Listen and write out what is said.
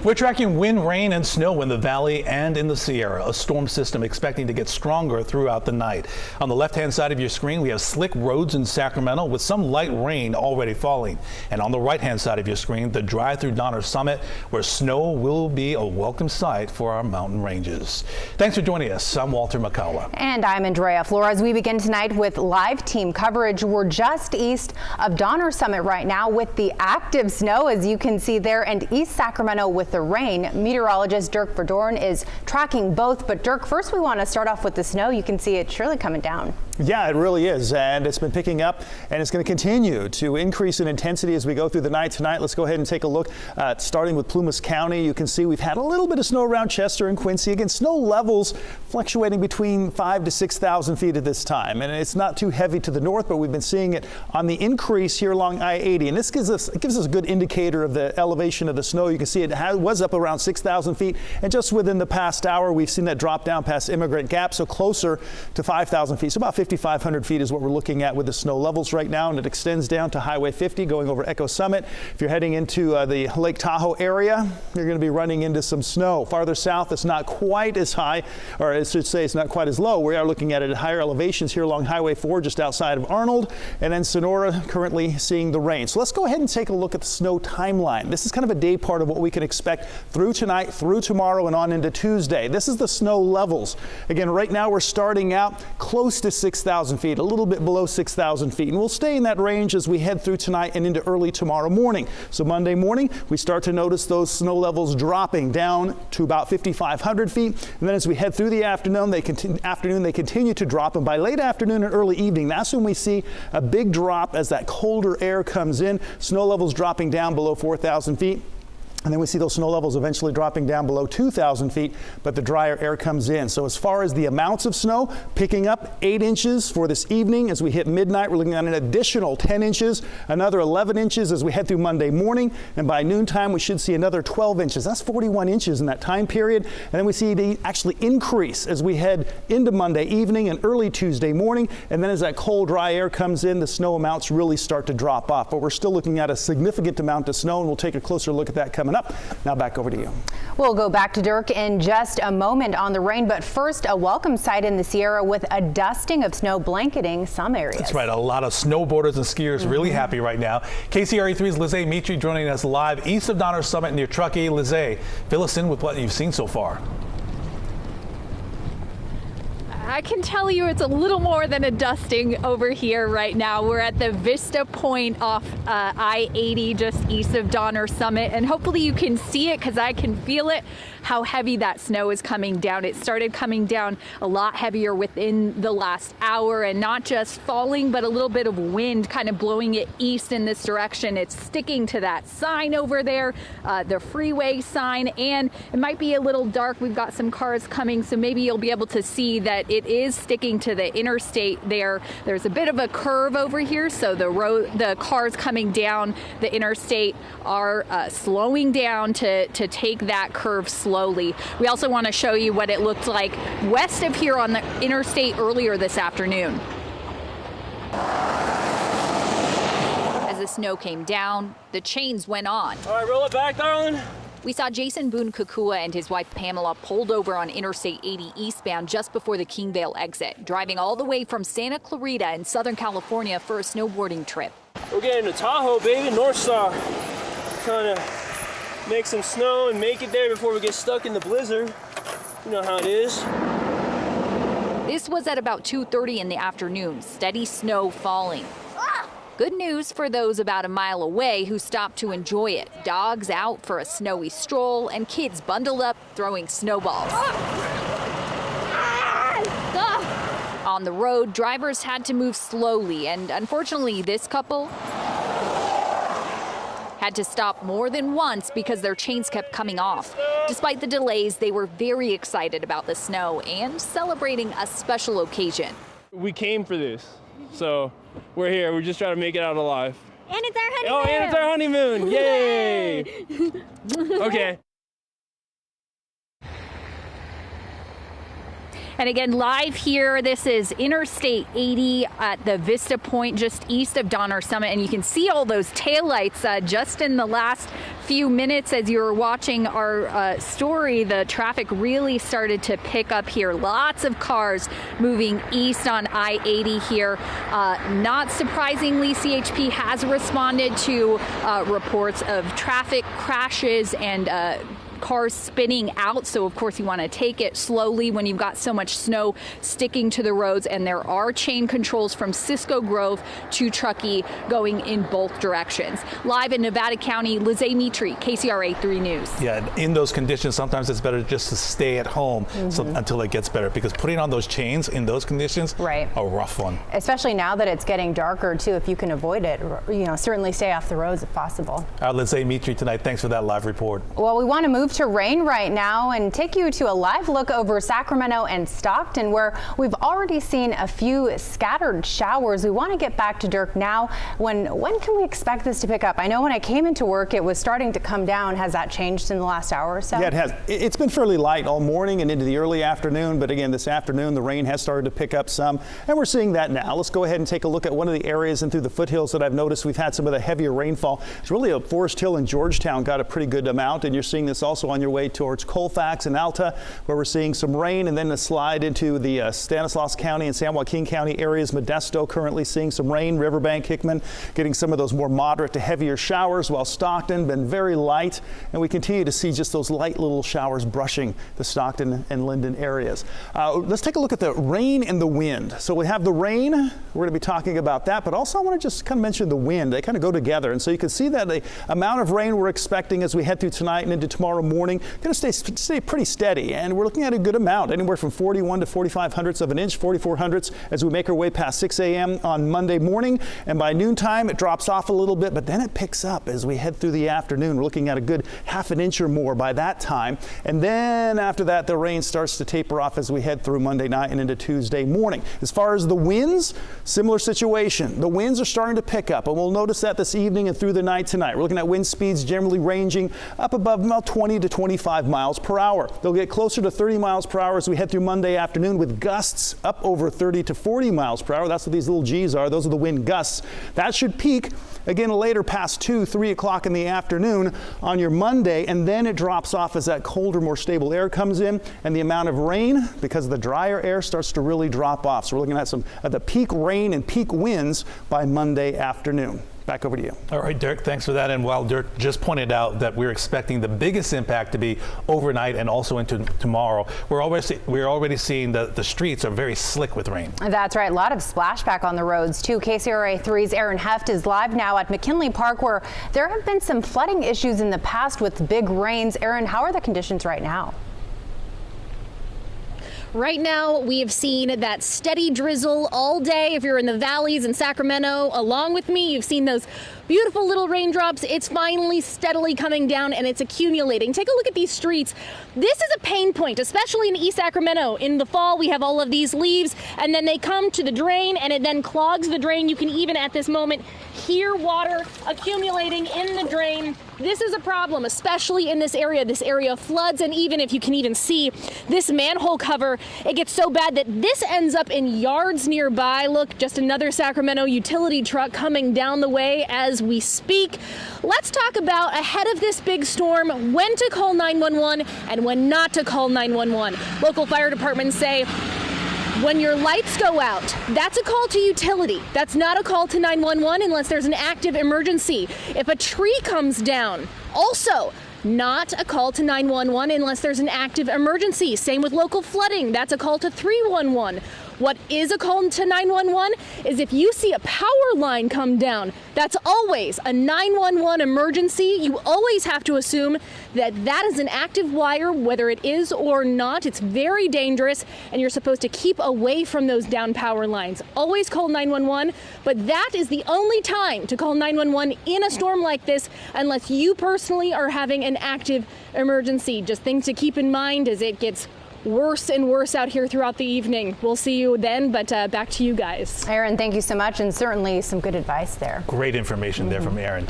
We're tracking wind, rain, and snow in the valley and in the Sierra. A storm system expecting to get stronger throughout the night. On the left-hand side of your screen, we have slick roads in Sacramento with some light rain already falling. And on the right-hand side of your screen, the drive through Donner Summit, where snow will be a welcome sight for our mountain ranges. Thanks for joining us. I'm Walter McCullough. And I'm Andrea Flores. We begin tonight with live team coverage. We're just east of Donner Summit right now with the active snow, as you can see there, and East Sacramento with the rain. Meteorologist Dirk Verdorn is tracking both. But Dirk, first we want to start off with the snow. You can see it surely coming down. Yeah, it really is, and it's been picking up, and it's going to continue to increase in intensity as we go through the night tonight. Let's go ahead and take a look, starting with Plumas County. You can see we've had a little bit of snow around Chester and Quincy. Again, snow levels fluctuating between 5,000 to 6,000 feet at this time, and it's not too heavy to the north, but we've been seeing it on the increase here along I-80, and this gives us a good indicator of the elevation of the snow. You can see it was up around 6,000 feet, and just within the past hour, we've seen that drop down past Immigrant Gap, so closer to 5,000 feet, so about 5,500 feet is what we're looking at with the snow levels right now, and it extends down to Highway 50 going over Echo Summit. If you're heading into the Lake Tahoe area, you're going to be running into some snow. Farther south, it's not quite as high, or I should say it's not quite as low. We are looking at it at higher elevations here along Highway 4 just outside of Arnold, and then Sonora currently seeing the rain. So let's go ahead and take a look at the snow timeline. This is kind of a day part of what we can expect through tonight, through tomorrow, and on into Tuesday. This is the snow levels. Again, right now we're starting out close to 6,000 feet, a little bit below 6,000 feet, and we'll stay in that range as we head through tonight and into early tomorrow morning. So Monday morning, we start to notice those snow levels dropping down to about 5,500 feet, and then as we head through the afternoon, they continue to drop, and by late afternoon and early evening, that's when we see a big drop as that colder air comes in, snow levels dropping down below 4,000 feet. And then we see those snow levels eventually dropping down below 2,000 feet, but the drier air comes in. So as far as the amounts of snow, picking up 8 inches for this evening. As we hit midnight, we're looking at an additional 10 inches, another 11 inches as we head through Monday morning. And by noontime, we should see another 12 inches. That's 41 inches in that time period. And then we see it actually increase as we head into Monday evening and early Tuesday morning. And then as that cold, dry air comes in, the snow amounts really start to drop off. But we're still looking at a significant amount of snow, and we'll take a closer look at that coming up. Now back over to you. We'll go back to Dirk in just a moment on the rain, but first a welcome sight in the Sierra with a dusting of snow blanketing some areas. That's right, a lot of snowboarders and skiers really happy right now. KCRA3's Lizzie Mitri joining us live east of Donner Summit near Truckee. Lizzie, fill us in with what you've seen so far. I can tell you it's a little more than a dusting over here right now. We're at the Vista Point off I-80 just east of Donner Summit, and hopefully you can see it because I can feel it, how heavy that snow is coming down. It started coming down a lot heavier within the last hour, and not just falling, but a little bit of wind kind of blowing it east in this direction. It's sticking to that sign over there, the freeway sign, and it might be a little dark. We've got some cars coming, so maybe you'll be able to see that it is sticking to the interstate there. There's a bit of a curve over here, so the cars coming down the interstate are slowing down to take that curve slowly. We also want to show you what it looked like west of here on the interstate earlier this afternoon. As the snow came down, the chains went on. All right, roll it back, darling. We saw Jason Boone Kukua and his wife Pamela pulled over on Interstate 80 eastbound just before the Kingdale exit, driving all the way from Santa Clarita in Southern California for a snowboarding trip. We're getting to Tahoe, baby, North Star. Trying to make some snow and make it there before we get stuck in the blizzard. You know how it is. This was at about 2:30 in the afternoon, steady snow falling. Good news for those about a mile away who stopped to enjoy it. Dogs out for a snowy stroll and kids bundled up throwing snowballs. On the road, drivers had to move slowly, and unfortunately this couple had to stop more than once because their chains kept coming off. Despite the delays, they were very excited about the snow and celebrating a special occasion. We came for this, so we're here. We're just trying to make it out alive. And it's our honeymoon. Oh, and it's our honeymoon. Yay. Okay. And again, live here, this is Interstate 80 at the Vista Point just east of Donner Summit. And you can see all those taillights just in the last few minutes as you were watching our story, the traffic really started to pick up here. Lots of cars moving east on I-80 here. Not surprisingly, CHP has responded to reports of traffic crashes and cars spinning out. So of course you want to take it slowly when you've got so much snow sticking to the roads, and there are chain controls from Cisco Grove to Truckee going in both directions. Live in Nevada County, Lizzie Mitri, KCRA 3 News. Yeah, in those conditions, sometimes it's better just to stay at home until it gets better, because putting on those chains in those conditions, right, a rough one. Especially now that it's getting darker too. If you can avoid it, certainly stay off the roads if possible. Lizzie Mitri tonight. Thanks for that live report. Well, we want to move to rain right now and take you to a live look over Sacramento and Stockton, where we've already seen a few scattered showers. We want to get back to Dirk now. When can we expect this to pick up? I know when I came into work, it was starting to come down. Has that changed in the last hour or so? Yeah, it has. It's been fairly light all morning and into the early afternoon, but again, this afternoon, the rain has started to pick up some, and we're seeing that now. Let's go ahead and take a look at one of the areas and through the foothills that I've noticed we've had some of the heavier rainfall. It's really a Forest Hill and Georgetown got a pretty good amount, and you're seeing this also on your way towards Colfax and Alta, where we're seeing some rain, and then a slide into the Stanislaus County and San Joaquin County areas. Modesto currently seeing some rain. Riverbank, Hickman getting some of those more moderate to heavier showers, while Stockton been very light, and we continue to see just those light little showers brushing the Stockton and Linden areas. Let's take a look at the rain and the wind. So we have the rain, we're going to be talking about that, but also I want to just kind of mention the wind. They kind of go together, and so you can see that the amount of rain we're expecting as we head through tonight and into tomorrow morning going to stay pretty steady, and we're looking at a good amount, anywhere from 41 to 45 hundredths of an inch, 44 hundredths as we make our way past 6 a.m. on Monday morning, and by noontime it drops off a little bit, but then it picks up as we head through the afternoon. We're looking at a good half an inch or more by that time, and then after that the rain starts to taper off as we head through Monday night and into Tuesday morning. As far as the winds, similar situation. The winds are starting to pick up, and we'll notice that this evening and through the night tonight. We're looking at wind speeds generally ranging up above about 20 to 25 miles per hour. They'll get closer to 30 miles per hour as we head through Monday afternoon, with gusts up over 30 to 40 miles per hour. That's what these little G's are. Those are the wind gusts. That should peak again later past 2, 3 o'clock in the afternoon on your Monday, and then it drops off as that colder, more stable air comes in, and the amount of rain, because of the drier air, starts to really drop off. So we're looking at some of the peak rain and peak winds by Monday afternoon. Back over to you. All right, Dirk, thanks for that. And while Dirk just pointed out that we're expecting the biggest impact to be overnight and also into tomorrow, we're already seeing the streets are very slick with rain. That's right. A lot of splashback on the roads, too. KCRA 3's Aaron Heft is live now at McKinley Park, where there have been some flooding issues in the past with big rains. Aaron, how are the conditions right now? Right now, we have seen that steady drizzle all day. If you're in the valleys in Sacramento, along with me, you've seen those beautiful little raindrops. It's finally steadily coming down, and it's accumulating. Take a look at these streets. This is a pain point, especially in East Sacramento. In the fall, we have all of these leaves, and then they come to the drain, and it then clogs the drain. You can even at this moment hear water accumulating in the drain. This is a problem, especially in this area. This area floods, and even if you can even see this manhole cover, it gets so bad that this ends up in yards nearby. Look, just another Sacramento utility truck coming down the way as we speak. Let's talk about, ahead of this big storm, when to call 911 and when not to call 911. Local fire departments say, when your lights go out, that's a call to utility. That's not a call to 911 unless there's an active emergency. If a tree comes down, also not a call to 911 unless there's an active emergency. Same with local flooding. That's a call to 311. What is a call to 911 is if you see a power line come down. That's always a 911 emergency. You always have to assume that that is an active wire, whether it is or not. It's very dangerous, and you're supposed to keep away from those down power lines. Always call 911, but that is the only time to call 911 in a storm like this, unless you personally are having an active emergency. Just things to keep in mind as it gets worse and worse out here throughout the evening. We'll see you then, but back to you guys. Aaron, thank you so much, and certainly some good advice there. Great information there from Aaron.